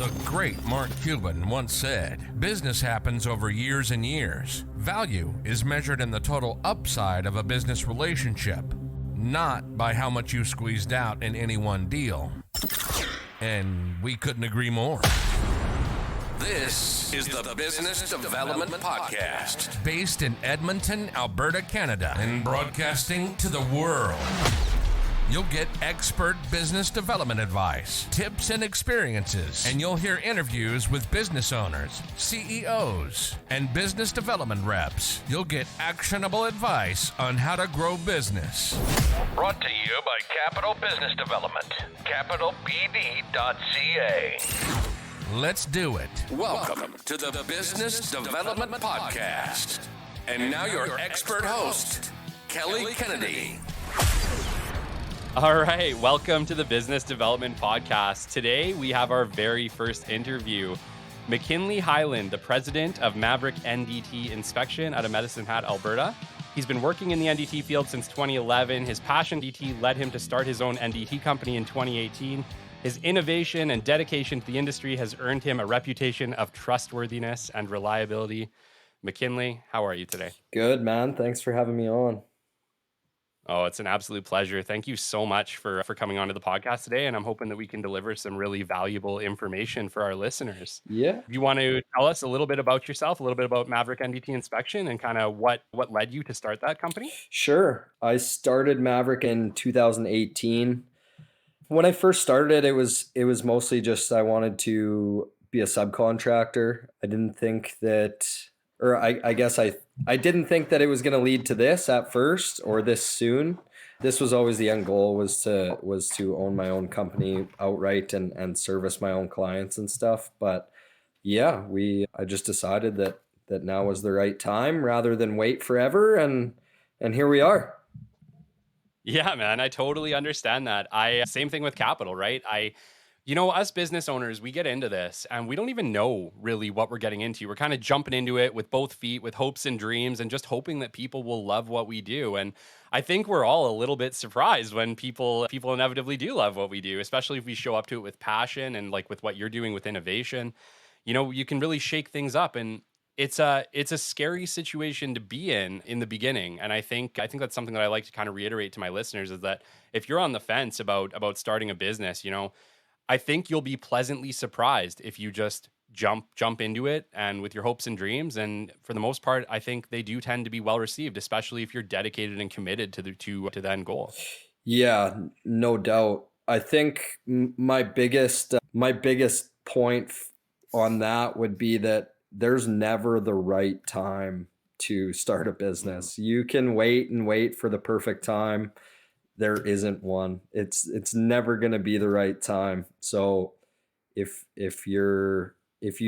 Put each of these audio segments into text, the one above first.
The great Mark Cuban once said, "Business happens over years and years. Value is measured in the total upside of a business relationship, not by how much you squeezed out in any one deal." And we couldn't agree more. This is the Business Development Podcast, based in Edmonton, Alberta, Canada, and broadcasting to the world. You'll get expert business development advice, tips and experiences, and you'll hear interviews with business owners, CEOs, and business development reps. You'll get actionable advice on how to grow business. Brought to you by Capital Business Development, capitalbd.ca. Let's do it. Welcome to the Business Development Podcast. And now your expert host, Kelly Kennedy. All right, welcome to the Business Development Podcast. Today, we have our very first interview. McKinley Hyland, the president of Maverick NDT Inspection out of Medicine Hat, Alberta. He's been working in the NDT field since 2011. His passion DT led him to start his own NDT company in 2018. His innovation and dedication to the industry has earned him a reputation of trustworthiness and reliability. McKinley, how are you today? Good, man. Thanks for having me on. Oh, it's an absolute pleasure. Thank you so much for coming onto the podcast today. And I'm hoping that we can deliver some really valuable information for our listeners. Yeah. You want to tell us a little bit about yourself, a little bit about Maverick NDT Inspection and kind of what led you to start that company? Sure. I started Maverick in 2018. When I first started it was mostly just I wanted to be a subcontractor. I didn't think that, or I guess I didn't think that it was going to lead to this at first or this soon. This was always the end goal was to own my own company outright and service my own clients and stuff. But yeah, I just decided that now was the right time rather than wait forever. And here we are. Yeah, man, I totally understand that. Same thing with capital, right? Us business owners, we get into this and we don't even know really what we're getting into. We're kind of jumping into it with both feet, with hopes and dreams, and just hoping that people will love what we do. And I think we're all a little bit surprised when people inevitably do love what we do, especially if we show up to it with passion and like with what you're doing with innovation. You can really shake things up, and it's a scary situation to be in the beginning. And I think that's something that I like to kind of reiterate to my listeners is that if you're on the fence about starting a business, I think you'll be pleasantly surprised if you just jump into it and with your hopes and dreams. And for the most part, I think they do tend to be well received, especially if you're dedicated and committed to the end goal. Yeah, no doubt. I think my biggest point on that would be that there's never the right time to start a business. You can wait for the perfect time. There isn't one. It's never going to be the right time. So if you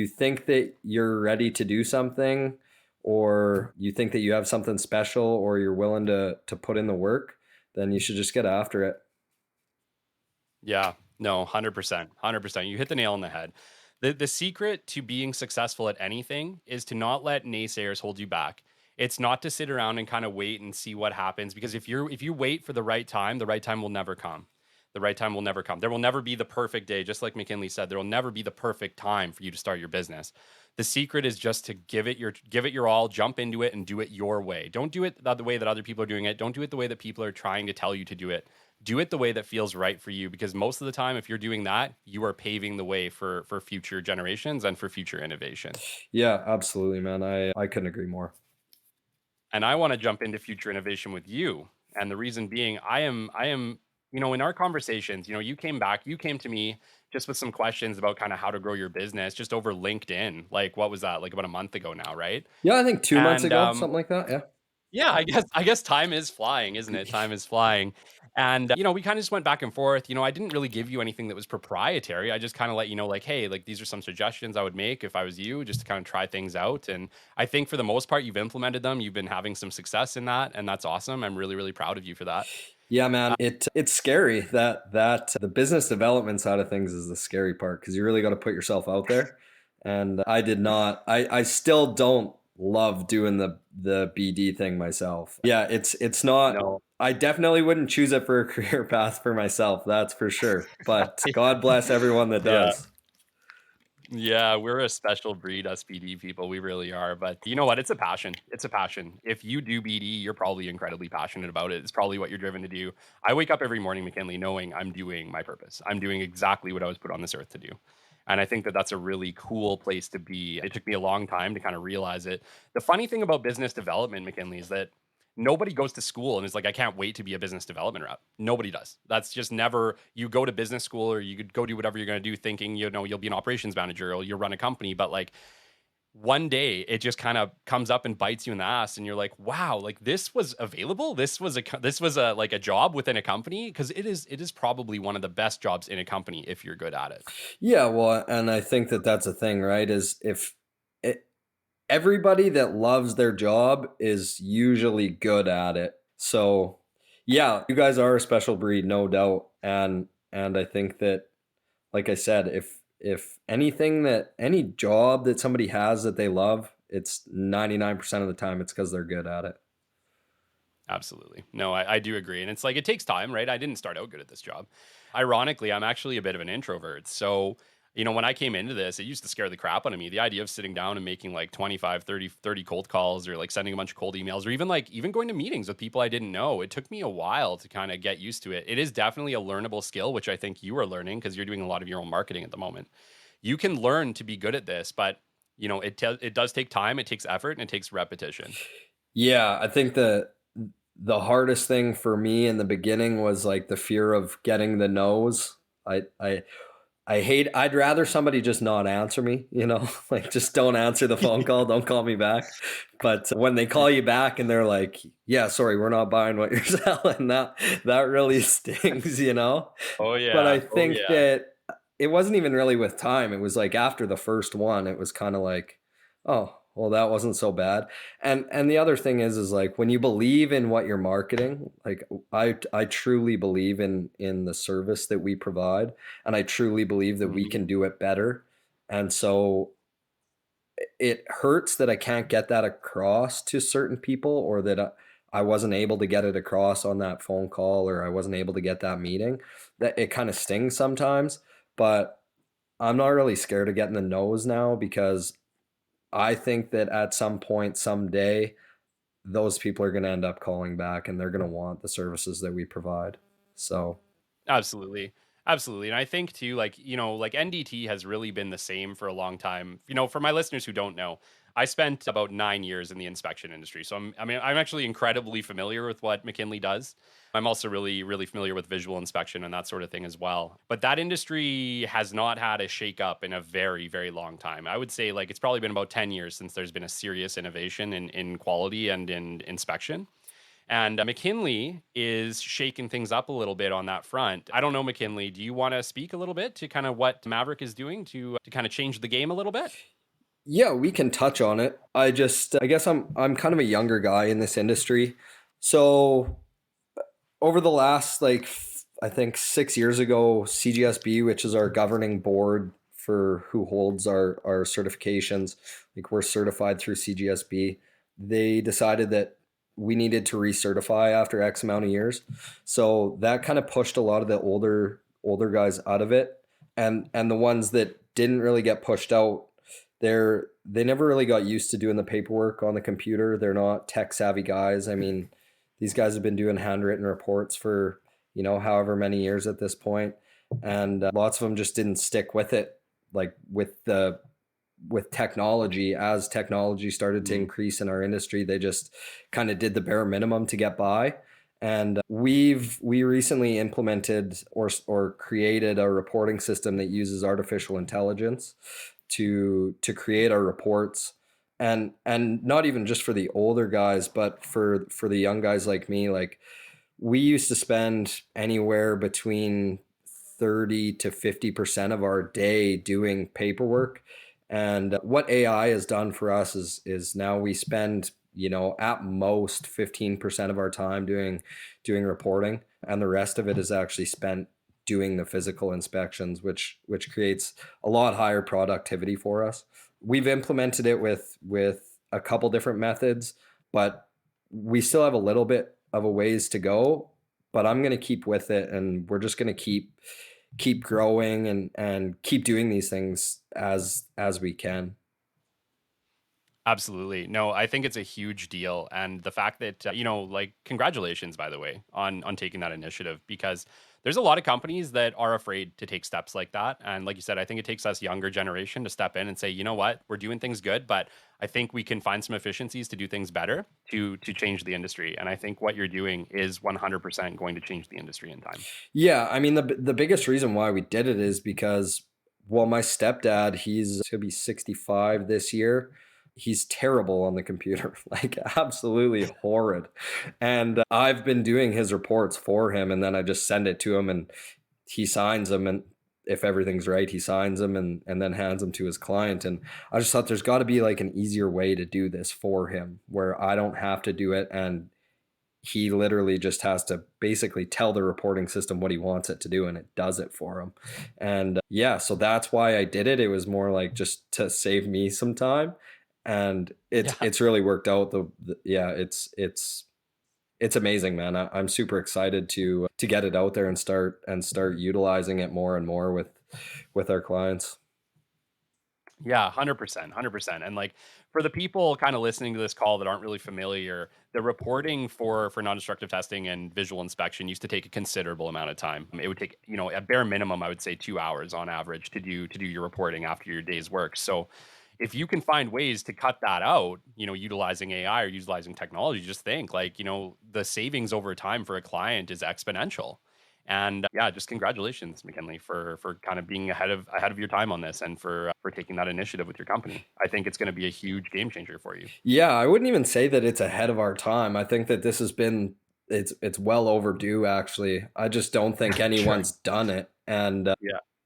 think that you're ready to do something, or you think that you have something special, or you're willing to put in the work, then you should just get after it. Yeah, no, 100%. You hit the nail on the head. The secret to being successful at anything is to not let naysayers hold you back. It's not to sit around and kind of wait and see what happens, because if you wait for the right time will never come. The right time will never come. There will never be the perfect day. Just like McKinley said, there will never be the perfect time for you to start your business. The secret is just to give it your all, jump into it and do it your way. Don't do it the way that other people are doing it. Don't do it the way that people are trying to tell you to do it. Do it the way that feels right for you, because most of the time, if you're doing that, you are paving the way for future generations and for future innovation. Yeah, absolutely, man. I couldn't agree more. And I want to jump into future innovation with you. And the reason being, I am, in our conversations, you came to me just with some questions about kind of how to grow your business just over LinkedIn. Like, what was that? Like about a month ago now, right? Yeah, I think 2 months ago, something like that. Yeah. Yeah, I guess time is flying, isn't it? Time is flying. And, we kind of just went back and forth. I didn't really give you anything that was proprietary. I just kind of let you know, like, hey, like these are some suggestions I would make if I was you, just to kind of try things out. And I think for the most part, you've implemented them. You've been having some success in that. And that's awesome. I'm really, really proud of you for that. Yeah, man, it's scary that the business development side of things is the scary part, because you really got to put yourself out there. And I still don't love doing the BD thing myself. Yeah, it's not. No. I definitely wouldn't choose it for a career path for myself. That's for sure. But God bless everyone that does. Yeah, we're a special breed, us BD people. We really are. But you know what? It's a passion. It's a passion. If you do BD, you're probably incredibly passionate about it. It's probably what you're driven to do. I wake up every morning, McKinley, knowing I'm doing my purpose. I'm doing exactly what I was put on this earth to do. And I think that that's a really cool place to be. It took me a long time to kind of realize it. The funny thing about business development, McKinley, is that nobody goes to school and is like, I can't wait to be a business development rep. Nobody does. That's just never, you go to business school or you could go do whatever you're going to do thinking, you know, you'll be an operations manager or you'll run a company. But like one day it just kind of comes up and bites you in the ass and you're like, wow, like this was available. This was a like a job within a company. Cause it is probably one of the best jobs in a company if you're good at it. Yeah, well, and I think that that's a thing, right? Is if it, everybody that loves their job is usually good at it. So, yeah, you guys are a special breed, no doubt. And I think that, like I said, if anything, that any job that somebody has that they love, it's 99% of the time it's because they're good at it. Absolutely. No, I do agree. And it's like, it takes time, right? I didn't start out good at this job. Ironically, I'm actually a bit of an introvert. So, you know, when I came into this, it used to scare the crap out of me. The idea of sitting down and making like 25, 30 cold calls or like sending a bunch of cold emails or even going to meetings with people I didn't know. It took me a while to kind of get used to it. It is definitely a learnable skill, which I think you are learning because you're doing a lot of your own marketing at the moment. You can learn to be good at this, but you know, it does take time, it takes effort, and it takes repetition. Yeah, I think the hardest thing for me in the beginning was like the fear of getting the no's. I'd rather somebody just not answer me, you know, like just don't answer the phone call, don't call me back. But when they call you back and they're like, yeah, sorry, we're not buying what you're selling, that really stings, you know? Oh But I yeah. Oh think yeah. that it wasn't even really with time. It was like after the first one, it was kind of like, oh, well, that wasn't so bad. And the other thing is like when you believe in what you're marketing, like I truly believe in the service that we provide, and I truly believe that we Mhm. can do it better. And so it hurts that I can't get that across to certain people, or that I wasn't able to get it across on that phone call, or I wasn't able to get that meeting. That it kind of stings sometimes, but I'm not really scared of getting the no's now, because I think that at some point, someday, those people are going to end up calling back and they're going to want the services that we provide. So, Absolutely. Absolutely. And I think too, like, you know, like NDT has really been the same for a long time. You know, for my listeners who don't know, I spent about 9 years in the inspection industry. So I'm actually incredibly familiar with what McKinley does. I'm also really, really familiar with visual inspection and that sort of thing as well. But that industry has not had a shake up in a very, very long time. I would say like it's probably been about 10 years since there's been a serious innovation in quality and in inspection. And McKinley is shaking things up a little bit on that front. I don't know, McKinley, do you want to speak a little bit to kind of what Maverick is doing to kind of change the game a little bit? yeah, we can touch on it. I guess I'm kind of a younger guy in this industry. So, over the last I think 6 years ago, CGSB, which is our governing board for who holds our certifications, like we're certified through CGSB, they decided that we needed to recertify after X amount of years. So that kind of pushed a lot of the older guys out of it, and the ones that didn't really get pushed out, they never really got used to doing the paperwork on the computer. They're not tech savvy guys. I mean, these guys have been doing handwritten reports for, you know, however many years at this point, and lots of them just didn't stick with it, like with technology. As technology started to increase in our industry, they just kind of did the bare minimum to get by. And we recently implemented or created a reporting system that uses artificial intelligence to create our reports, and not even just for the older guys, but for the young guys like me. Like, we used to spend anywhere between 30 to 50% of our day doing paperwork. And what AI has done for us is now we spend, you know, at most 15% of our time doing reporting, and the rest of it is actually spent doing the physical inspections, which creates a lot higher productivity for us. We've implemented it with a couple different methods, but we still have a little bit of a ways to go. But I'm going to keep with it, and we're just going to keep keep growing and keep doing these things as we can. Absolutely. No, I think it's a huge deal. And the fact that, like, congratulations, by the way, on taking that initiative, because there's a lot of companies that are afraid to take steps like that. And like you said, I think it takes us younger generation to step in and say, you know what, we're doing things good, but I think we can find some efficiencies to do things better to change the industry. And I think what you're doing is 100% going to change the industry in time. Yeah, I mean the biggest reason why we did it is because, well, my stepdad, he'll be 65 this year. He's terrible on the computer, like absolutely horrid. And I've been doing his reports for him, and then I just send it to him, and he signs them, and if everything's right, he signs them and then hands them to his client. And I just thought there's got to be like an easier way to do this for him where I don't have to do it, and he literally just has to basically tell the reporting system what he wants it to do, and it does it for him. And yeah, so that's why I did it. It was more like just to save me some time, and it's Yeah. it's really worked out. Yeah, it's amazing, man. I'm super excited to get it out there and start utilizing it more and more with our clients. Yeah, 100%, 100%. And like for the people kind of listening to this call that aren't really familiar, the reporting for non-destructive testing and visual inspection used to take a considerable amount of time. It would take, a bare minimum, I would say 2 hours on average to do your reporting after your day's work. So if you can find ways to cut that out, utilizing AI or utilizing technology, just think like, the savings over time for a client is exponential. And yeah, just congratulations, McKinley, for kind of being ahead of your time on this, and for taking that initiative with your company. I think it's going to be a huge game changer for you. Yeah, I wouldn't even say that it's ahead of our time. I think that this has been it's well overdue actually. I just don't think Sure. anyone's done it, Yeah.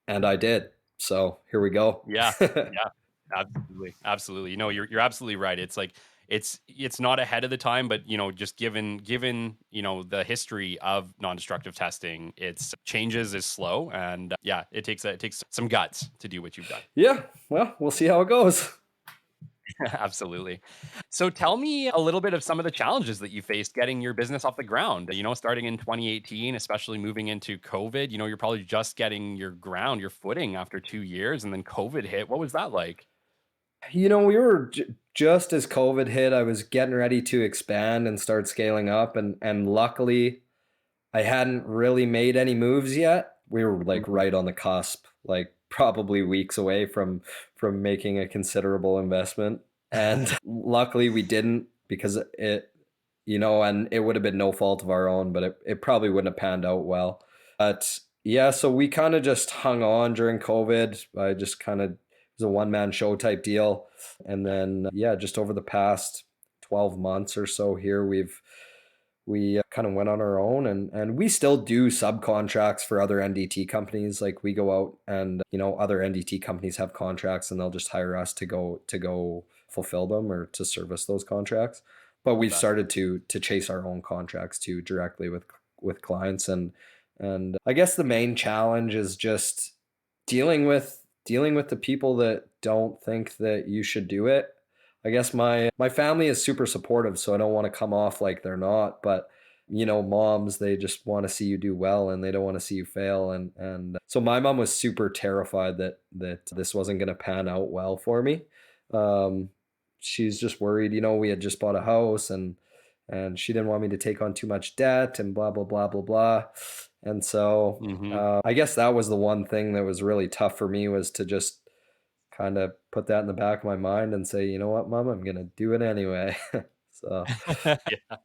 and I did. So here we go. Yeah. Yeah. Absolutely. Absolutely. You're absolutely right. It's like it's not ahead of the time, but just given the history of non-destructive testing, its changes is slow, and yeah, it takes some guts to do what you've done. Yeah, well, we'll see how it goes. Absolutely. So tell me a little bit of some of the challenges that you faced getting your business off the ground. Starting in 2018, especially moving into COVID, you're probably just getting your footing after 2 years, and then COVID hit. What was that like? We were just as COVID hit, I was getting ready to expand and start scaling up, and luckily I hadn't really made any moves yet. We were like Mhm. right on the cusp, like probably weeks away from making a considerable investment. And luckily we didn't, because and it would have been no fault of our own, but it probably wouldn't have panned out well. But yeah, so we kind of just hung on during COVID. I just kind of, it was a one man show type deal. And then, yeah, just over the past 12 months or so here, we kind of went on our own, and we still do subcontracts for other NDT companies. Like we go out and other NDT companies have contracts, and they'll just hire us to go fulfill them or to service those contracts. But Love we've that. started to chase our own contracts too, directly with clients. And I guess the main challenge is just dealing with the people that don't think that you should do it. I guess my family is super supportive, so I don't want to come off like they're not. But moms, they just want to see you do well, and they don't want to see you fail. And so my mom was super terrified that this wasn't going to pan out well for me. Um, she's just worried. We had just bought a house, and she didn't want me to take on too much debt, and blah blah blah blah blah. And so Hmm. I guess that was the one thing that was really tough for me, was to just kind of put that in the back of my mind and say, you know what, mom, I'm gonna do it anyway. So Yeah.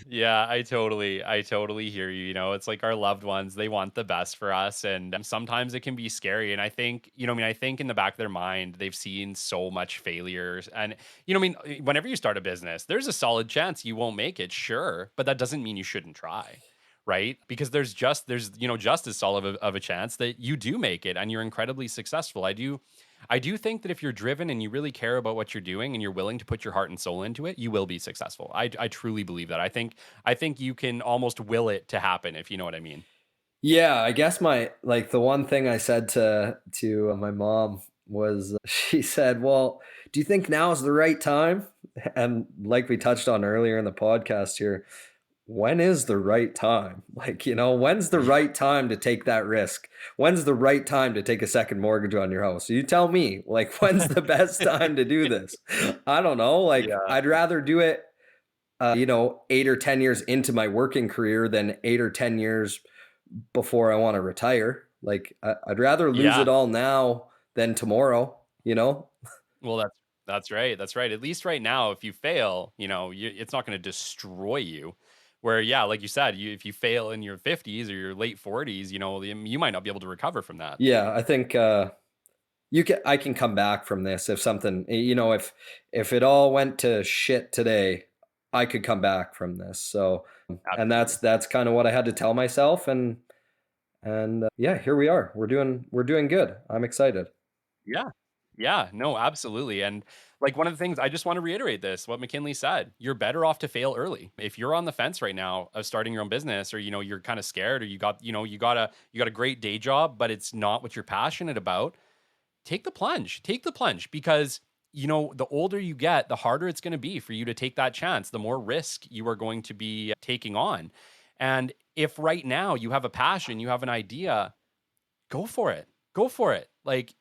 Yeah, I totally hear you. It's like our loved ones, they want the best for us. And sometimes it can be scary. And I think, I think in the back of their mind, they've seen so much failures. And, whenever you start a business, there's a solid chance you won't make it, sure. But that doesn't mean you shouldn't try. Right. Because there's just as solid of a chance that you do make it and you're incredibly successful. I do think that if you're driven and you really care about what you're doing and you're willing to put your heart and soul into it, you will be successful. I truly believe that. I think you can almost will it to happen, if you know what I mean. yeah, I guess my like the one thing I said to my mom was, she said, "Well, do you think now is the right time?" And like we touched on earlier in the podcast here, when is the right time? Like, when's the right time to take that risk? When's the right time to take a second mortgage on your house? You tell me, like, when's the best time to do this? I don't know. Like, Yeah. I'd rather do it, 8 or 10 years into my working career than 8 or 10 years before I want to retire. Like, I'd rather lose it Yeah. all now than tomorrow, Well, that's right. That's right. At least right now, if you fail, it's not going to destroy you. Where, yeah, like you said, if you fail in your 50s or your late 40s, you might not be able to recover from that. Yeah, I think I can come back from this if something, if it all went to shit today, I could come back from this. So, and Absolutely. that's kind of what I had to tell myself, and yeah, here we are. We're doing good. I'm excited. Yeah. Yeah, no, absolutely. And like one of the things I just want to reiterate this, what McKinley said, you're better off to fail early. If you're on the fence right now of starting your own business, or you're kind of scared, or you got a great day job, but it's not what you're passionate about, take the plunge. Take the plunge because the older you get, the harder it's going to be for you to take that chance, the more risk you are going to be taking on. And if right now you have a passion, you have an idea, go for it. Go for it. Like,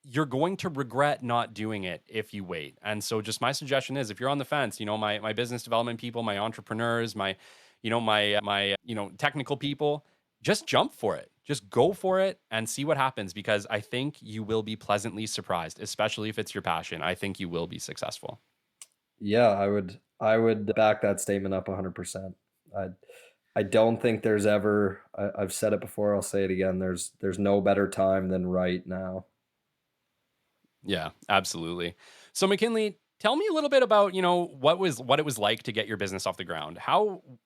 you're going to regret not doing it if you wait. And so just my suggestion is if you're on the fence, my business development people, my entrepreneurs, my technical people, just jump for it. Just go for it and see what happens because I think you will be pleasantly surprised, especially if it's your passion. I think you will be successful. Yeah, I would back that statement up 100%. I I don't think there's ever. I've said it before. I'll say it again. There's no better time than right now. Yeah, absolutely. So McKinley, tell me a little bit about, what it was like to get your business off the ground.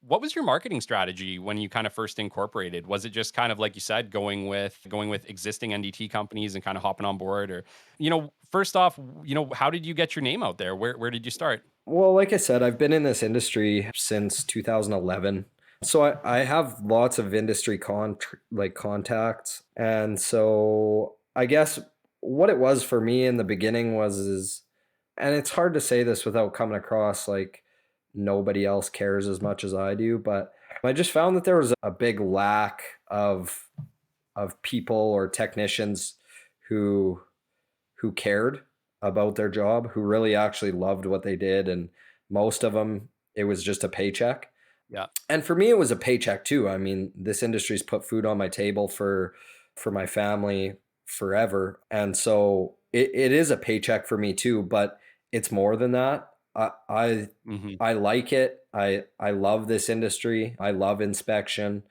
What was your marketing strategy when you kind of first incorporated? Was it just kind of like you said, going with existing NDT companies and kind of hopping on board or, first off, how did you get your name out there? Where did you start? Well, like I said, I've been in this industry since 2011. So I have lots of industry contacts. And so I guess what it was for me in the beginning and it's hard to say this without coming across like nobody else cares as much as I do, but I just found that there was a big lack of people or technicians who cared about their job, who really actually loved what they did. And most of them, it was just a paycheck. Yeah. And for me, it was a paycheck too. I mean, this industry's put food on my table for my family forever. And so it is a paycheck for me too, but it's more than that. Hmm. I like it. I love this industry. I love inspection.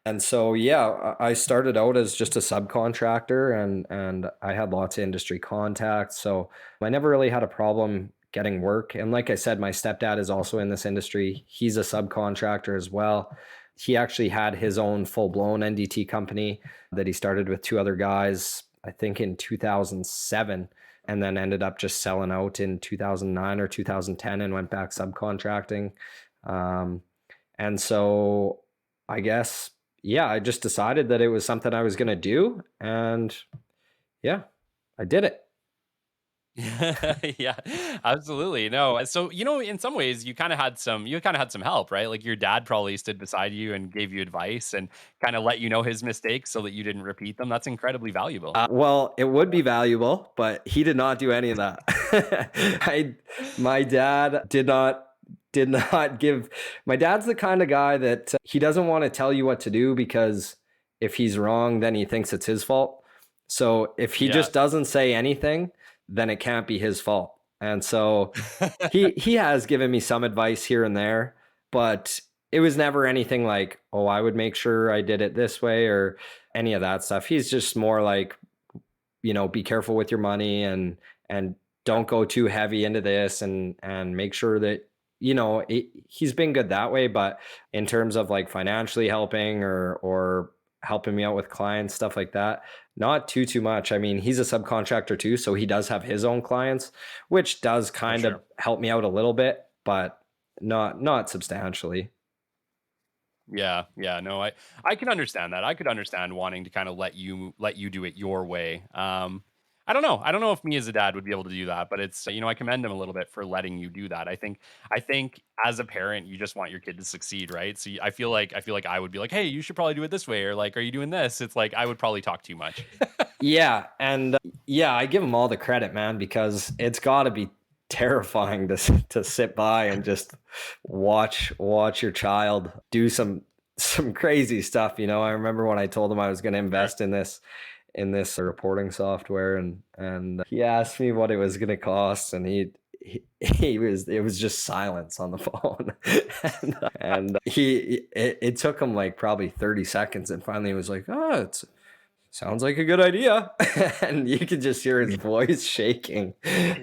And so, yeah, I started out as just a subcontractor and I had lots of industry contacts. So I never really had a problem getting work. And like I said, my stepdad is also in this industry. He's a subcontractor as well. He actually had his own full blown NDT company that he started with two other guys, I think in 2007, and then ended up just selling out in 2009 or 2010 and went back subcontracting. Um, and so I guess, yeah, I just decided that it was something I was going to do. And yeah, I did it. Yeah, absolutely. No, so in some ways, you kind of had some help, right? Like your dad probably stood beside you and gave you advice and kind of let you know his mistakes so that you didn't repeat them. That's incredibly valuable. Well, it would be valuable, but he did not do any of that. My dad did not give. My dad's the kind of guy that he doesn't want to tell you what to do because if he's wrong, then he thinks it's his fault. So if he Yeah. just doesn't say anything, then it can't be his fault. And so he has given me some advice here and there, but it was never anything like, oh, I would make sure I did it this way or any of that stuff. He's just more like, be careful with your money and don't go too heavy into this and make sure that he's been good that way. But in terms of like financially helping or helping me out with clients, stuff like that, not too much. I mean, he's a subcontractor too, so he does have his own clients, which does For kind of sure. help me out a little bit, but not substantially. Yeah, yeah, no, I can understand that. I could understand wanting to kind of let you do it your way. I don't know. I don't know if me as a dad would be able to do that, but it's, I commend him a little bit for letting you do that. I think as a parent, you just want your kid to succeed, right? So I feel like I would be like, "Hey, you should probably do it this way," or like, "Are you doing this?" It's like I would probably talk too much. Yeah, and yeah, I give them all the credit, man, because it's got to be terrifying to sit by and just watch your child do some crazy stuff. I remember when I told him I was going to Sure. invest in this reporting software, and he asked me what it was going to cost, and he was it was just silence on the phone. And it took him like probably 30 seconds, and finally he was like, "Oh, it's sounds like a good idea." And you could just hear his voice shaking.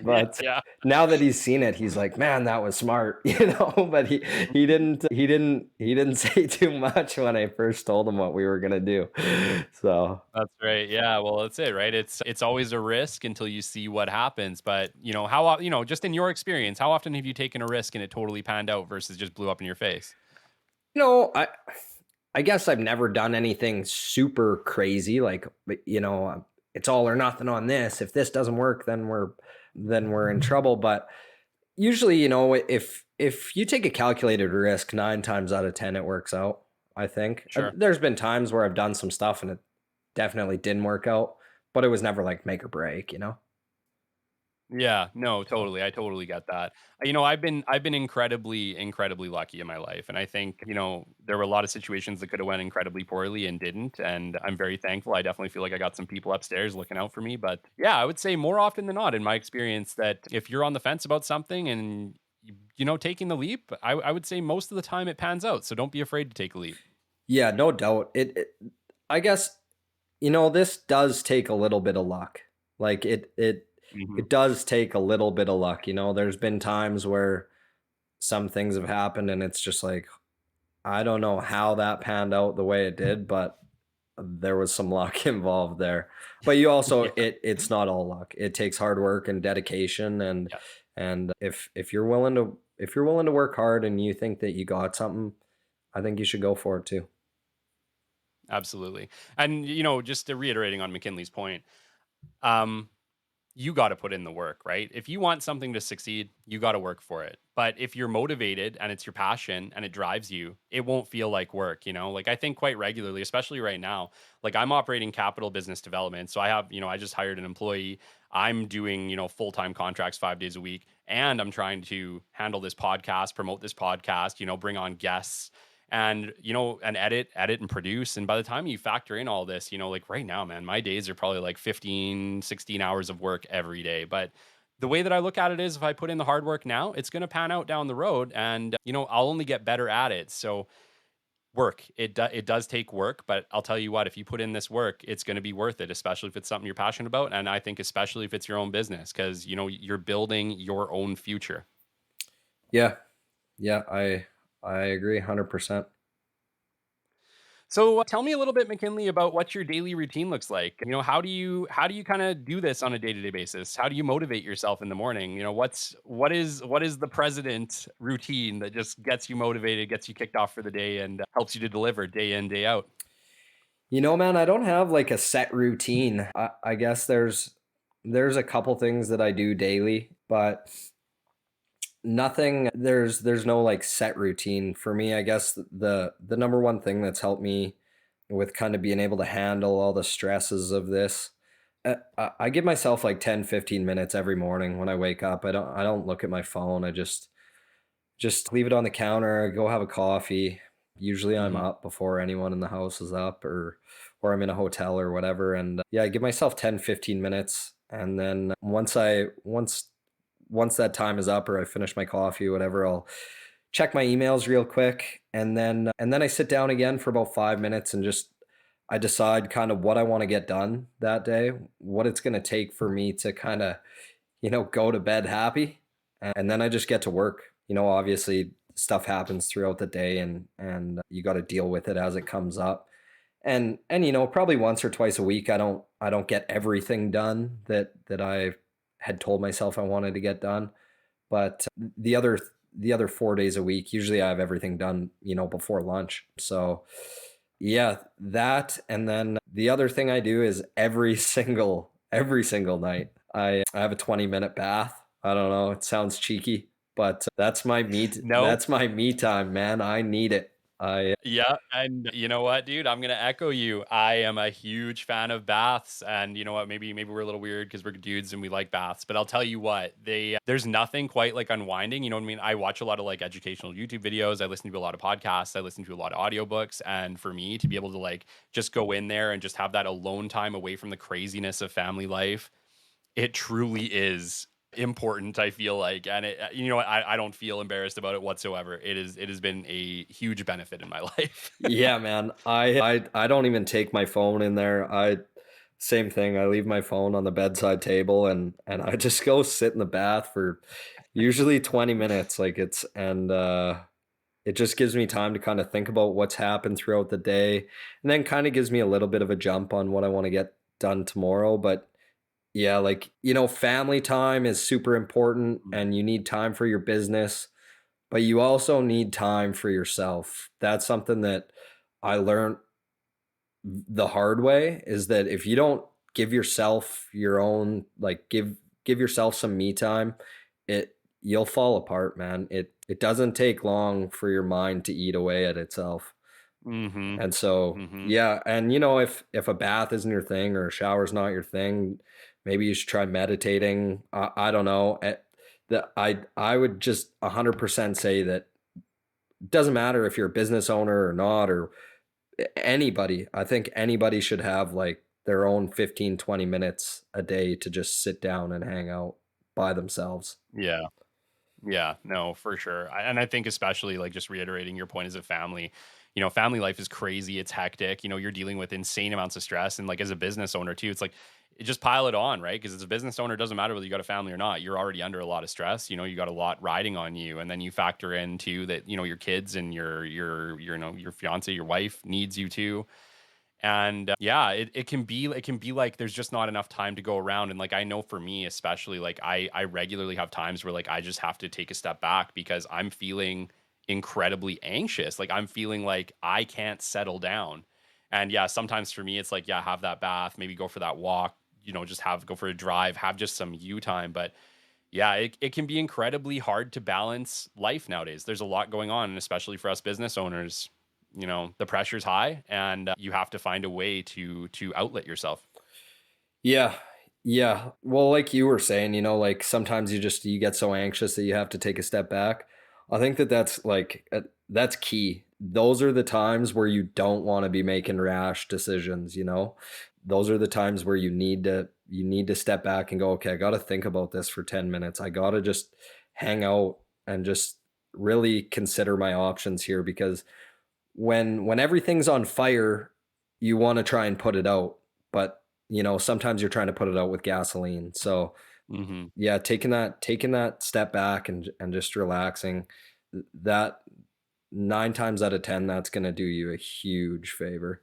But Yeah. now that he's seen it, he's like, "Man, that was smart." But he didn't say too much when I first told him what we were gonna do. So That's right. Yeah, well, that's it, right? It's always a risk until you see what happens. But just in your experience, how often have you taken a risk and it totally panned out versus just blew up in your face? you know, I I guess I've never done anything super crazy. Like, it's all or nothing on this. If this doesn't work, then we're in trouble. But usually, if you take a calculated risk, 9 times out of 10 it works out. I think. Sure. There's been times where I've done some stuff and it definitely didn't work out, but it was never like make or break. Yeah, no, totally. I totally get that. I've been incredibly, incredibly lucky in my life. And I think, there were a lot of situations that could have went incredibly poorly and didn't. And I'm very thankful. I definitely feel like I got some people upstairs looking out for me. But yeah, I would say more often than not, in my experience, that if you're on the fence about something and taking the leap, I would say most of the time it pans out. So don't be afraid to take a leap. Yeah, no doubt. I guess, this does take a little bit of luck. Like Hmm. it does take a little bit of luck. There's been times where some things have happened and it's just like, I don't know how that panned out the way it did, but there was some luck involved there. But you also Yeah. it's not all luck. It takes hard work and dedication, and if you're willing to work hard and you think that you got something, I think you should go for it too. Absolutely. And just reiterating on McKinley's point, um, you got to put in the work, right? If you want something to succeed, you got to work for it. But if you're motivated and it's your passion and it drives you, it won't feel like work. Like I think quite regularly, especially right now, like I'm operating capital business development. So I just hired an employee. I'm doing, full-time contracts 5 days a week, and I'm trying to handle this podcast, promote this podcast, bring on guests and and edit and produce. And by the time you factor in all this, like right now, man, my days are probably like 15, 16 hours of work every day. But the way that I look at it is if I put in the hard work now, it's going to pan out down the road, and I'll only get better at it. So it does take work, but I'll tell you what, if you put in this work, it's going to be worth it, especially if it's something you're passionate about. And I think especially if it's your own business, because you're building your own future. Yeah, yeah, I agree 100%. So tell me a little bit, McKinley, about what your daily routine looks like. How do you kind of do this on a day to day basis? How do you motivate yourself in the morning? What is the president routine that just gets you motivated, gets you kicked off for the day, and helps you to deliver day in day out? Man, I don't have like a set routine. I guess there's a couple things that I do daily, but nothing there's no like set routine for me. I guess the number one thing that's helped me with kind of being able to handle all the stresses of this, I give myself like 10-15 minutes every morning when I wake up. I don't look at my phone. I just leave it on the counter, go have a coffee. Usually I'm Hmm. up before anyone in the house is up, or I'm in a hotel or whatever. And yeah, I give myself 10-15 minutes, and then once that time is up or I finish my coffee or whatever, I'll check my emails real quick, and then I sit down again for about 5 minutes and just I decide kind of what I want to get done that day, what it's going to take for me to kind of go to bed happy, and then I just get to work. Obviously stuff happens throughout the day, and you got to deal with it as it comes up. And probably once or twice a week I don't get everything done that I had told myself I wanted to get done, but the other 4 days a week usually I have everything done before lunch. So yeah, that. And then the other thing I do is every single every single night. I have a 20-minute bath. I don't know, it sounds cheeky, but No. that's my me time, man. I need it. I Yeah, and you know what, dude? I'm gonna echo you. I am a huge fan of baths, and you know what? Maybe we're a little weird because we're dudes and we like baths. But I'll tell you what, there's nothing quite like unwinding. You know what I mean? I watch a lot of like educational YouTube videos. I listen to a lot of podcasts. I listen to a lot of audiobooks. And for me to be able to like just go in there and just have that alone time away from the craziness of family life, it truly is important, I feel like. And you know, I don't feel embarrassed about it whatsoever. It has been a huge benefit in my life. Yeah, man. I don't even take my phone in there. I Same thing. I leave my phone on the bedside table and I just go sit in the bath for usually 20 minutes. It just gives me time to kind of think about what's happened throughout the day, and then kind of gives me a little bit of a jump on what I want to get done tomorrow. But yeah, like, family time is super important and you need time for your business, but you also need time for yourself. That's something that I learned the hard way, is that if you don't give yourself your own, like, give yourself some me time, you'll fall apart, man. It doesn't take long for your mind to eat away at itself. Mm-hmm. And so, Mm-hmm. yeah, and if a bath isn't your thing or a shower's not your thing, maybe you should try meditating. I don't know. I would just 100% say that it doesn't matter if you're a business owner or not, or anybody. I think anybody should have like their own 15, 20 minutes a day to just sit down and hang out by themselves. Yeah. Yeah, no, for sure. And I think especially like just reiterating your point as a family, you know, family life is crazy. It's hectic. You know, you're dealing with insane amounts of stress. And like as a business owner too, it's like, just pile it on, right? Because as a business owner, it doesn't matter whether you got a family or not. You're already under a lot of stress. You know, you got a lot riding on you. And then you factor in too that, you know, your kids and you know, your fiance, your wife needs you too. And yeah, it can be like there's just not enough time to go around. And like I know for me especially, like I regularly have times where like I just have to take a step back because I'm feeling incredibly anxious. Like I'm feeling like I can't settle down. And yeah, sometimes for me it's like, yeah, have that bath, maybe go for that walk, you know, just have go for a drive, have just some you time. But yeah, it can be incredibly hard to balance life nowadays. There's a lot going on, and especially for us business owners, you know, the pressure's high, and you have to find a way to outlet yourself. Yeah. Yeah. Well, like you were saying, like sometimes you get so anxious that you have to take a step back. I think that that's key. Those are the times where you don't want to be making rash decisions. Those are the times where you need to step back and go, okay, I got to think about this for 10 minutes. I got to just hang out and just really consider my options here, because when everything's on fire, you want to try and put it out, but sometimes you're trying to put it out with gasoline. So Hmm. yeah, taking that step back and just relaxing, that 9 times out of 10, that's going to do you a huge favor.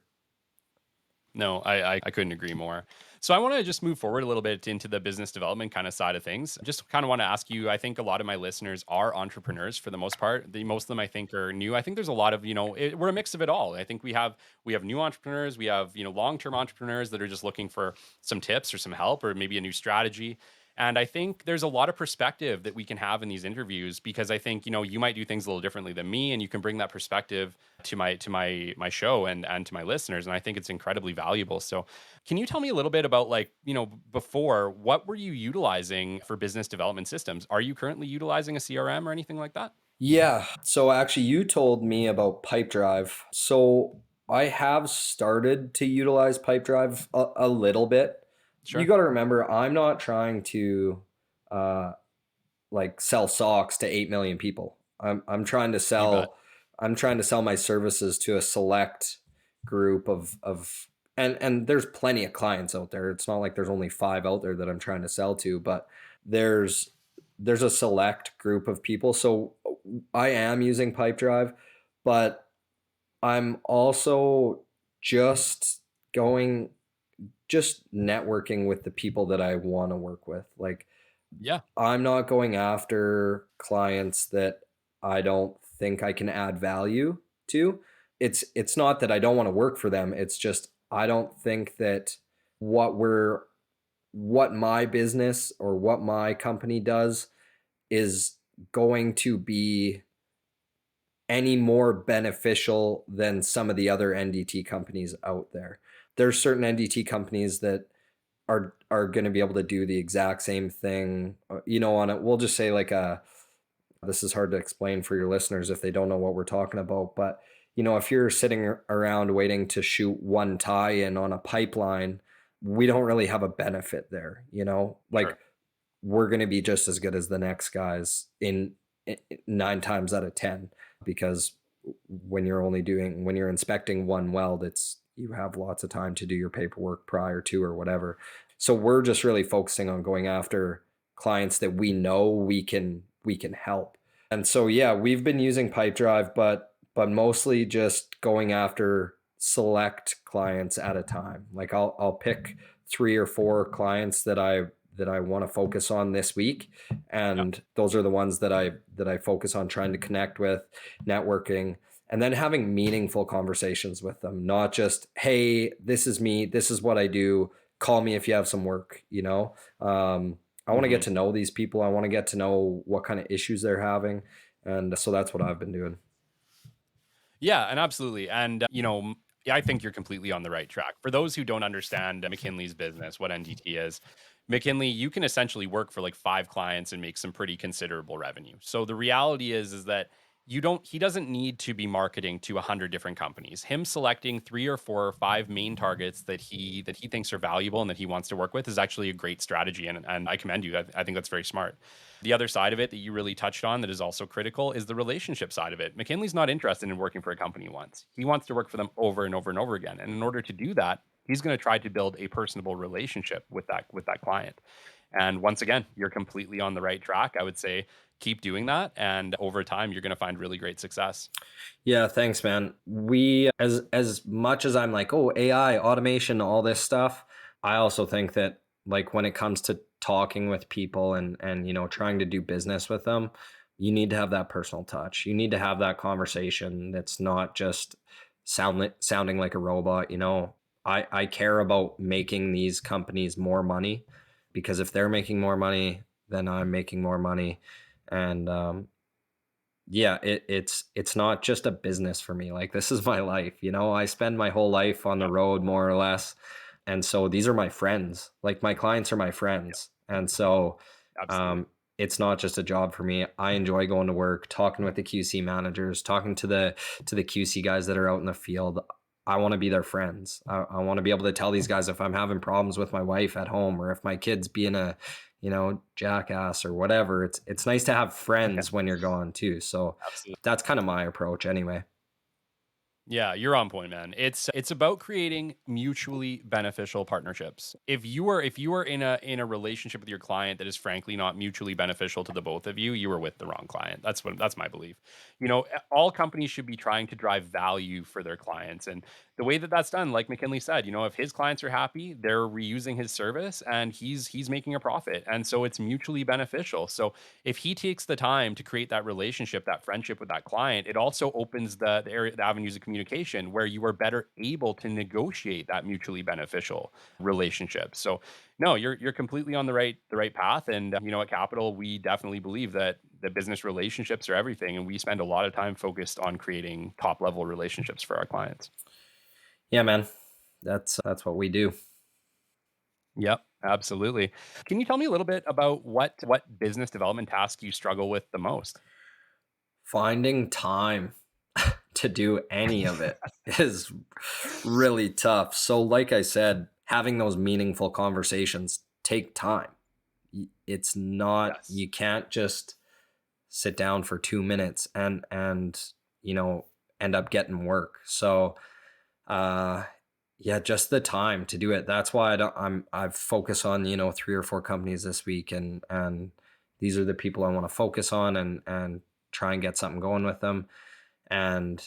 No, I couldn't agree more. So I want to just move forward a little bit into the business development kind of side of things. Just kind of want to ask you, I think a lot of my listeners are entrepreneurs for the most part. Most of them I think are new. I think there's a lot of, we're a mix of it all. I think we have new entrepreneurs, we have, long-term entrepreneurs that are just looking for some tips or some help or maybe a new strategy. And I think there's a lot of perspective that we can have in these interviews because I think, you might do things a little differently than me and you can bring that perspective to my show and to my listeners. And I think it's incredibly valuable. So can you tell me a little bit about like, before, what were you utilizing for business development systems? Are you currently utilizing a CRM or anything like that? Yeah. So actually, you told me about Pipedrive. So I have started to utilize Pipedrive a little bit. You Sure. got to remember, I'm not trying to uh, like sell socks to 8 million people. I'm trying to You bet. sell I'm trying to sell my services to a select group of and there's plenty of clients out there. It's not like there's only 5 out there that I'm trying to sell to, but there's there's a select group of people. So I am using Pipedrive, but I'm also just going just networking with the people that I want to work with. Like, Yeah. I'm not going after clients that I don't think I can add value to. It's not that I don't want to work for them. It's just I don't think that what we're what my business or what my company does is going to be any more beneficial than some of the other NDT companies out there. There's certain NDT companies that are going to be able to do the exact same thing, on it. We'll just say like this is hard to explain for your listeners if they don't know what we're talking about, but if you're sitting around waiting to shoot one tie in on a pipeline, we don't really have a benefit there, like Sure. we're going to be just as good as the next guys in 9 times out of 10, because when you're inspecting one weld, you have lots of time to do your paperwork prior to or whatever. So we're just really focusing on going after clients that we know we can help. And so yeah, we've been using Pipedrive, but mostly just going after select clients at a time. Like I'll pick 3 or 4 clients that I want to focus on this week, and those are the ones that I focus on trying to connect with, networking, and then having meaningful conversations with them. Not just, hey, this is me, this is what I do, call me if you have some work. I want to get to know these people. I want to get to know what kind of issues they're having, and so that's what I've been doing. Yeah, and absolutely. And, I think you're completely on the right track. For those who don't understand McKinley's business, what NDT is, McKinley, you can essentially work for like 5 clients and make some pretty considerable revenue. So the reality is that he doesn't need to be marketing to 100 different companies. Him selecting 3 or 4 or 5 main targets that he thinks are valuable and that he wants to work with is actually a great strategy. And I commend you. I think that's very smart. The other side of it that you really touched on that is also critical is the relationship side of it. McKinley's not interested in working for a company once. He wants to work for them over and over and over again. And in order to do that, he's going to try to build a personable relationship with that client. And once again, you're completely on the right track. I would say keep doing that, and over time you're going to find really great success. Yeah, thanks, man. We, as much as I'm like, oh, AI, automation, all this stuff, I also think that like when it comes to talking with people and trying to do business with them, you need to have that personal touch. You need to have that conversation that's not just sounding like a robot. I care about making these companies more money, because if they're making more money, then I'm making more money. And yeah, it's not just a business for me. Like, this is my life. I spend my whole life on the road, more or less, and so these are my friends. Like, my clients are my friends. And so it's not just a job for me. I enjoy going to work, talking with the QC managers, talking to the QC guys that are out in the field. I want to be their friends. I want to be able to tell these guys if I'm having problems with my wife at home, or if my kid's being a jackass or whatever. It's nice to have friends when you're gone too. So that's kind of my approach anyway. Yeah, you're on point, man. It's about creating mutually beneficial partnerships. If you are in a relationship with your client that is frankly not mutually beneficial to the both of you, you are with the wrong client. That's my belief. All companies should be trying to drive value for their clients, and the way that that's done, like McKinley said, if his clients are happy, they're reusing his service and he's making a profit, and so it's mutually beneficial. So if he takes the time to create that relationship, that friendship with that client, it also opens the avenues of communication where you are better able to negotiate that mutually beneficial relationship. So no, you're completely on the right path. And at Capital, we definitely believe that the business relationships are everything, and we spend a lot of time focused on creating top level relationships for our clients. Yeah, man, that's what we do. Yep, absolutely. Can you tell me a little bit about what business development tasks you struggle with the most? Finding time to do any of it is really tough. So like I said, having those meaningful conversations take time. It's not, Yes. you can't just sit down for 2 minutes and end up getting work. So yeah, just the time to do it. That's why I've focused on 3 or 4 companies this week, and these are the people I want to focus on and try and get something going with them. And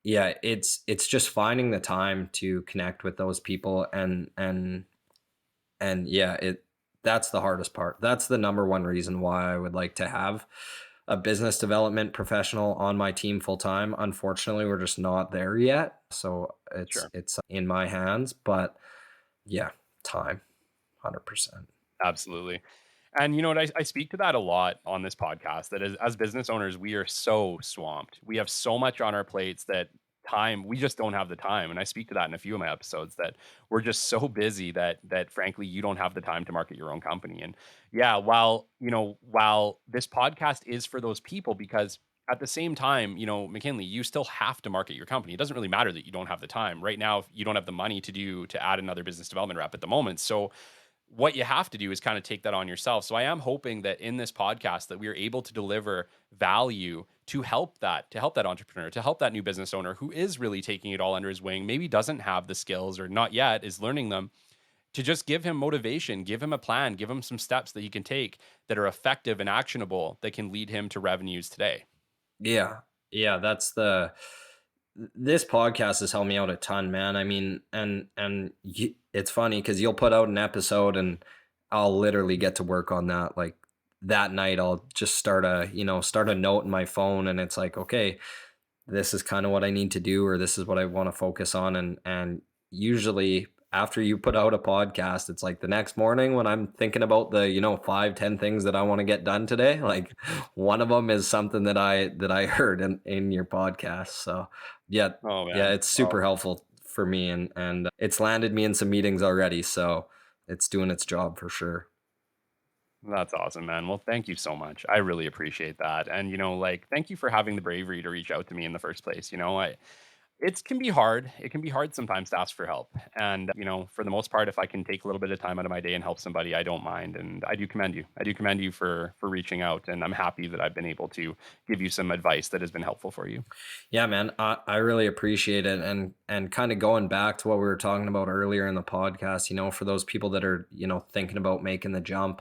yeah, it's just finding the time to connect with those people, and yeah, that's the hardest part. That's the number one reason why I would like to have a business development professional on my team full time. Unfortunately, we're just not there yet. So it's in my hands, but yeah, time, 100%. Absolutely. And you know what? I speak to that a lot on this podcast that as business owners, we are so swamped. We have so much on our plates that we just don't have the time. And I speak to that in a few of my episodes that we're just so busy that frankly, you don't have the time to market your own company. And yeah, while this podcast is for those people, because at the same time, McKinley, you still have to market your company. It doesn't really matter that you don't have the time. Right now, if you don't have the money to add another business development rep at the moment. So what you have to do is kind of take that on yourself. So I am hoping that in this podcast that we are able to deliver value to help that entrepreneur, to help that new business owner who is really taking it all under his wing, maybe doesn't have the skills or not yet is learning them, to just give him motivation, give him a plan, give him some steps that he can take that are effective and actionable that can lead him to revenues today. Yeah. Yeah. This podcast has helped me out a ton, man. I mean, it's funny because you'll put out an episode and I'll literally get to work on that. Like that night, I'll just start a note in my phone, and it's like, okay, this is kind of what I need to do, or this is what I want to focus on. And usually after you put out a podcast, it's like the next morning when I'm thinking about the, 5-10 things that I want to get done today, like one of them is something that I heard in your podcast. So yeah, Oh man. yeah, it's super helpful for me, and it's landed me in some meetings already. So it's doing its job for sure. That's awesome, man. Well, thank you so much. I really appreciate that. And, thank you for having the bravery to reach out to me in the first place. It can be hard. It can be hard sometimes to ask for help. And, for the most part, if I can take a little bit of time out of my day and help somebody, I don't mind. And I do commend you. I do commend you for reaching out. And I'm happy that I've been able to give you some advice that has been helpful for you. Yeah, man, I really appreciate it. And kind of going back to what we were talking about earlier in the podcast, for those people that are, thinking about making the jump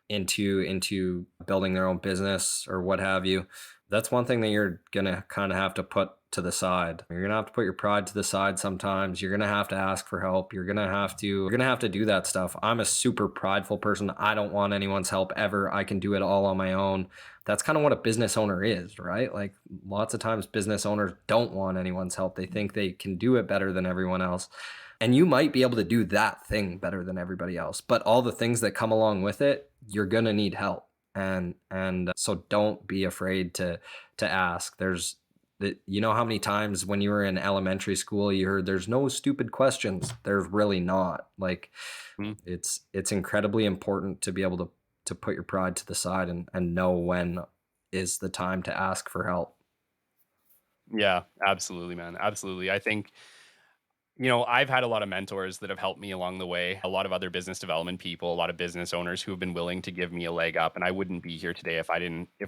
into building their own business or what have you, that's one thing that you're gonna kind of have to put to the side. You're gonna have to put your pride to the side sometimes. You're gonna have to ask for help. You're gonna have to do that stuff. I'm a super prideful person. I don't want anyone's help ever. I can do it all on my own. That's kind of what a business owner is, right? Like lots of times business owners don't want anyone's help. They think they can do it better than everyone else. And you might be able to do that thing better than everybody else, but all the things that come along with it, you're going to need help. And so don't be afraid to ask. How many times when you were in elementary school, you heard there's no stupid questions. There's really not. Like it's incredibly important to be able to put your pride to the side and know when is the time to ask for help. Yeah, absolutely, man. Absolutely. I think, I've had a lot of mentors that have helped me along the way, a lot of other business development people, a lot of business owners who have been willing to give me a leg up. And I wouldn't be here today if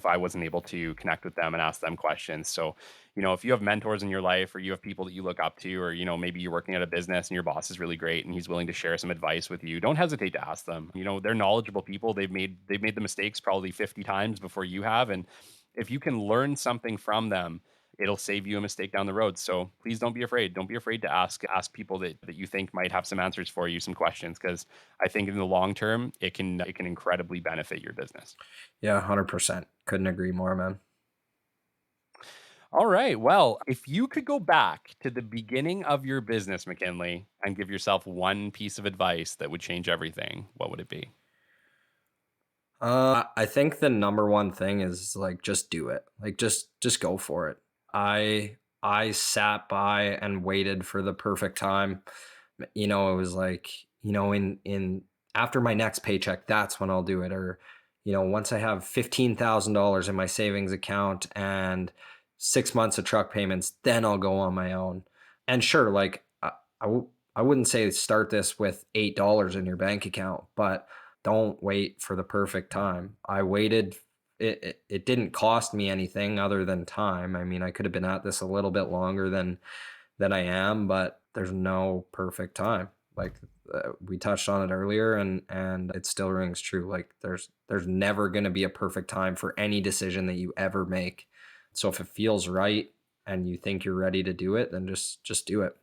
I wasn't able to connect with them and ask them questions. So, if you have mentors in your life, or you have people that you look up to, or, maybe you're working at a business and your boss is really great and he's willing to share some advice with you, don't hesitate to ask them. They're knowledgeable people. They've made the mistakes probably 50 times before you have. And if you can learn something from them, it'll save you a mistake down the road. So please don't be afraid. Don't be afraid to ask people that you think might have some answers for you, some questions, because I think in the long term, it can incredibly benefit your business. Yeah, 100%. Couldn't agree more, man. All right. Well, if you could go back to the beginning of your business, McKinley, and give yourself one piece of advice that would change everything, what would it be? I think the number one thing is like just do it. Like just go for it. I sat by and waited for the perfect time. It was like, in after my next paycheck, that's when I'll do it. Or, once I have $15,000 in my savings account and 6 months of truck payments, then I'll go on my own. And sure, like I wouldn't say start this with $8 in your bank account, but don't wait for the perfect time. I waited. It didn't cost me anything other than time. I mean, I could have been at this a little bit longer than I am, but there's no perfect time. Like we touched on it earlier, and it still rings true. Like there's never going to be a perfect time for any decision that you ever make. So if it feels right and you think you're ready to do it, then just do it.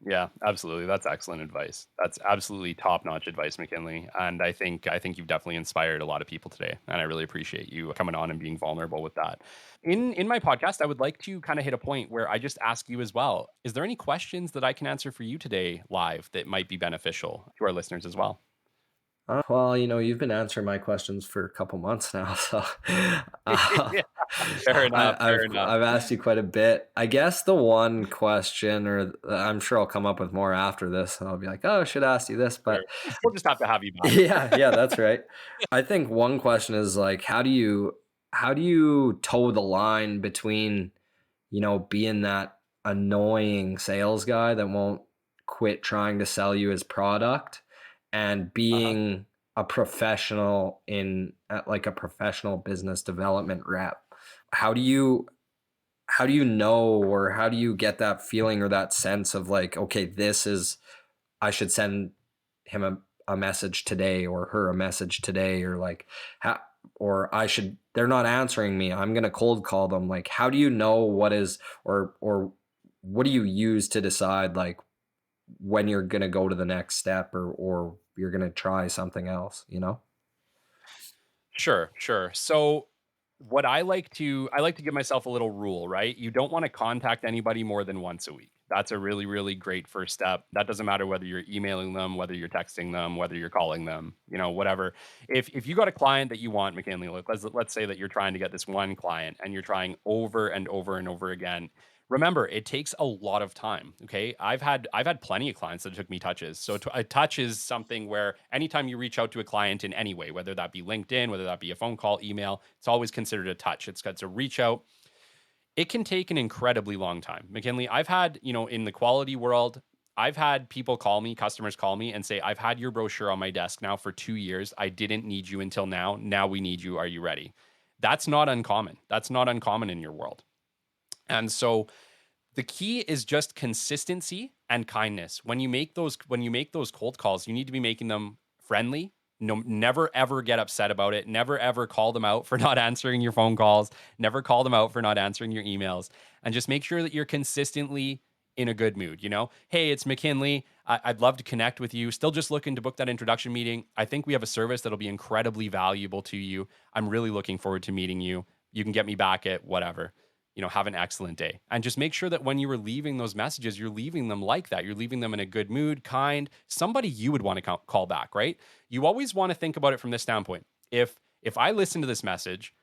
Yeah, absolutely. That's excellent advice. That's absolutely top-notch advice, McKinley. And I think you've definitely inspired a lot of people today. And I really appreciate you coming on and being vulnerable with that. In my podcast, I would like to kind of hit a point where I just ask you as well. Is there any questions that I can answer for you today live that might be beneficial to our listeners as well? Well, you've been answering my questions for a couple months now, so uh, Yeah, fair enough. Fair enough. I've asked you quite a bit. I guess the one question, or I'm sure I'll come up with more after this, and I'll be like, oh, I should ask you this, Sure. but We'll just have to have you back. yeah, that's right. I think one question is like, how do you toe the line between, being that annoying sales guy that won't quit trying to sell you his product and Uh-huh. being a professional like a professional business development rep? How do you know, or how do you get that feeling or that sense of like, okay, I should send him a message today, or her a message today, or like how, or they're not answering me, I'm going to cold call them. Like, how do you know what is, or what do you use to decide like when you're going to go to the next step, or you're going to try something else? Sure, sure. So what I like to give myself a little rule, right? You don't want to contact anybody more than once a week. That's a really, really great first step. That doesn't matter whether you're emailing them, whether you're texting them, whether you're calling them, whatever. If you got a client that you want, McKinley, let's say that you're trying to get this one client and you're trying over and over and over again. Remember, it takes a lot of time. Okay. I've had plenty of clients that took me touches. So a touch is something where anytime you reach out to a client in any way, whether that be LinkedIn, whether that be a phone call, email, it's always considered a touch. It's got to reach out. It can take an incredibly long time. McKinley, I've had, in the quality world, I've had people call me, customers call me and say, I've had your brochure on my desk now for 2 years. I didn't need you until now. Now we need you. Are you ready? That's not uncommon. That's not uncommon in your world. And so the key is just consistency and kindness. When you make those cold calls, you need to be making them friendly. No, never ever get upset about it. Never ever call them out for not answering your phone calls. Never call them out for not answering your emails. And just make sure that you're consistently in a good mood. Hey, it's McKinley. I'd love to connect with you. Still just looking to book that introduction meeting. I think we have a service that'll be incredibly valuable to you. I'm really looking forward to meeting you. You can get me back at whatever. Have an excellent day. And just make sure that when you are leaving those messages, you're leaving them like that. You're leaving them in a good mood, kind, somebody you would want to call back, right? You always want to think about it from this standpoint. If I listen to this message,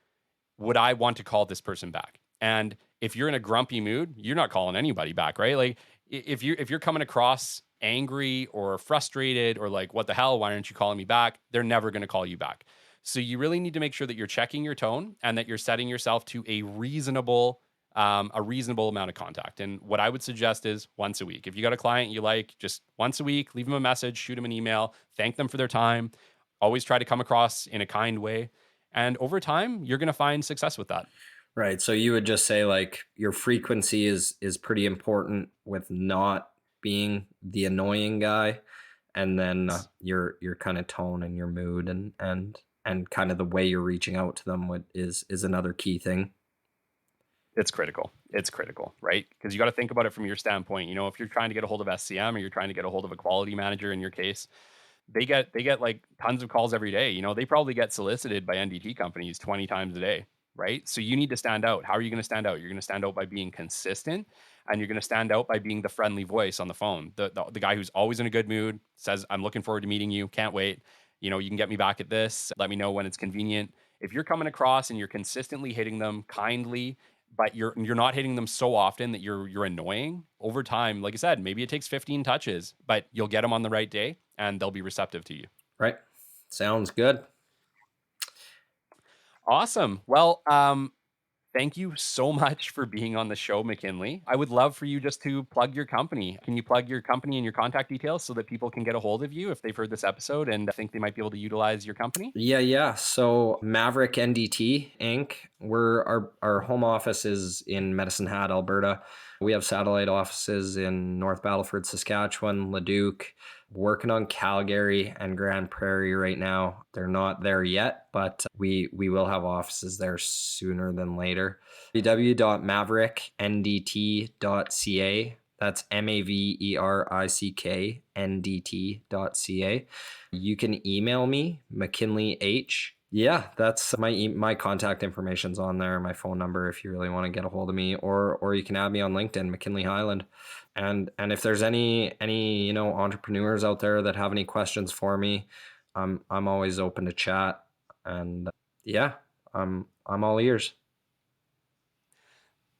would I want to call this person back? And if you're in a grumpy mood, you're not calling anybody back, right? Like if you're coming across angry or frustrated or like, what the hell, why aren't you calling me back? They're never going to call you back. So you really need to make sure that you're checking your tone and that you're setting yourself to a reasonable amount of contact. And what I would suggest is once a week. If you got a client you like, just once a week, leave them a message, shoot them an email, thank them for their time. Always try to come across in a kind way. And over time, you're going to find success with that. Right. So you would just say like your frequency is pretty important with not being the annoying guy, and then your kind of tone and your mood and kind of the way you're reaching out to them is another key thing. It's critical. It's critical, right? Because you got to think about it from your standpoint. If you're trying to get a hold of SCM or you're trying to get a hold of a quality manager in your case, they get like tons of calls every day. They probably get solicited by NDT companies 20 times a day, right? So you need to stand out. How are you going to stand out? You're going to stand out by being consistent, and you're going to stand out by being the friendly voice on the phone. The guy who's always in a good mood, says, I'm looking forward to meeting you. Can't wait. You can get me back at this. Let me know when it's convenient. If you're coming across and you're consistently hitting them kindly, but you're not hitting them so often that you're annoying over time, like I said, maybe it takes 15 touches, but you'll get them on the right day and they'll be receptive to you. Right. Sounds good. Awesome. Well, thank you so much for being on the show, McKinley. I would love for you just to plug your company. Can you plug your company and your contact details so that people can get a hold of you if they've heard this episode and think they might be able to utilize your company? Yeah. So Maverick NDT Inc. Our home office is in Medicine Hat, Alberta. We have satellite offices in North Battleford, Saskatchewan, Leduc, working on Calgary and Grand Prairie right now. They're not there yet, but we will have offices there sooner than later. www.maverickndt.ca That's MaverickNDT.ca. You can email me, McKinley H. Yeah, that's my contact information's on there, my phone number if you really want to get a hold of me, or you can add me on LinkedIn, McKinley Hyland. And if there's any entrepreneurs out there that have any questions for me, I'm always open to chat. And I'm all ears.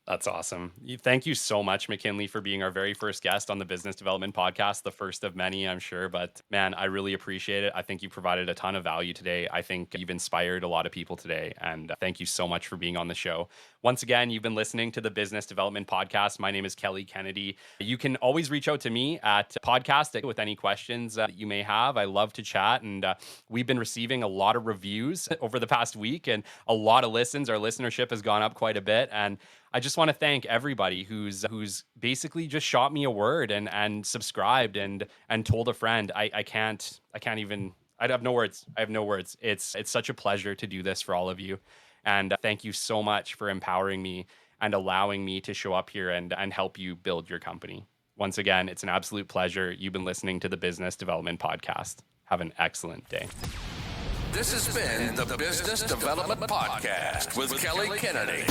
That's awesome. Thank you so much, McKinley, for being our very first guest on the Business Development Podcast, the first of many, I'm sure. But man, I really appreciate it. I think you provided a ton of value today. I think you've inspired a lot of people today. And thank you so much for being on the show. Once again, you've been listening to the Business Development Podcast. My name is Kelly Kennedy. You can always reach out to me at podcast with any questions that you may have. I love to chat. And we've been receiving a lot of reviews over the past week and a lot of listens. Our listenership has gone up quite a bit. And I just want to thank everybody who's basically just shot me a word and subscribed and told a friend. I have no words. It's such a pleasure to do this for all of you. And thank you so much for empowering me and allowing me to show up here and help you build your company. Once again, it's an absolute pleasure. You've been listening to the Business Development Podcast. Have an excellent day. This has been the Business Development Podcast with Kelly Kennedy.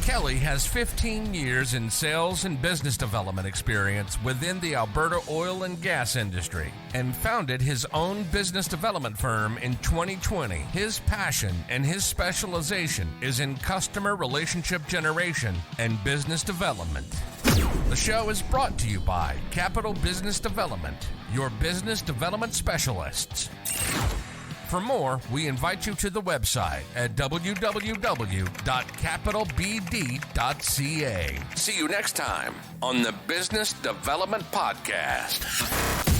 Kelly has 15 years in sales and business development experience within the Alberta oil and gas industry and founded his own business development firm in 2020. His passion and his specialization is in customer relationship generation and business development. The show is brought to you by Capital Business Development, your business development specialists. For more, we invite you to the website at www.capitalbd.ca. See you next time on the Business Development Podcast.